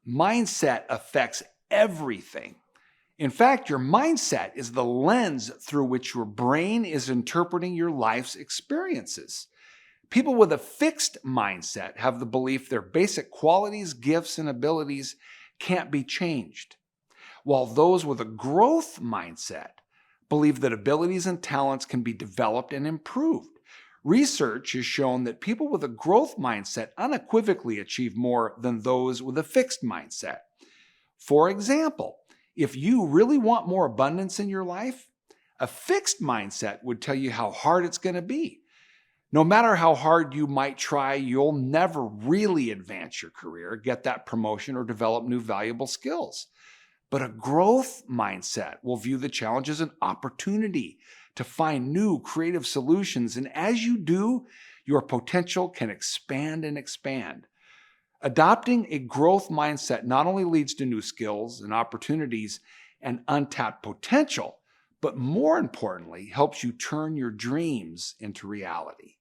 Mindset affects everything. In fact, your mindset is the lens through which your brain is interpreting your life's experiences. People with a fixed mindset have the belief their basic qualities, gifts, and abilities can't be changed, while those with a growth mindset believe that abilities and talents can be developed and improved. Research has shown that people with a growth mindset unequivocally achieve more than those with a fixed mindset. For example, if you really want more abundance in your life, a fixed mindset would tell you how hard it's going to be. No matter how hard you might try, you'll never really advance your career, get that promotion, or develop new valuable skills. But a growth mindset will view the challenge as an opportunity to find new creative solutions. And as you do, your potential can expand and expand. Adopting a growth mindset not only leads to new skills and opportunities and untapped potential, but more importantly, helps you turn your dreams into reality.